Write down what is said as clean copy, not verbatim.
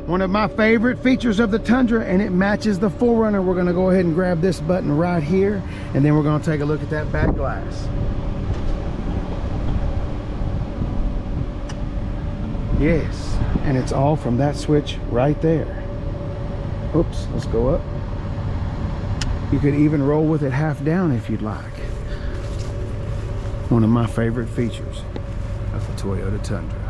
One of my favorite features of the Tundra, and it matches the 4Runner. We're gonna go ahead and grab this button right here, and then we're gonna take a look at that back glass. Yes, and it's all from that switch right there. Oops, let's go up. You could even roll with it half down if you'd like. One of my favorite features of the Toyota Tundra.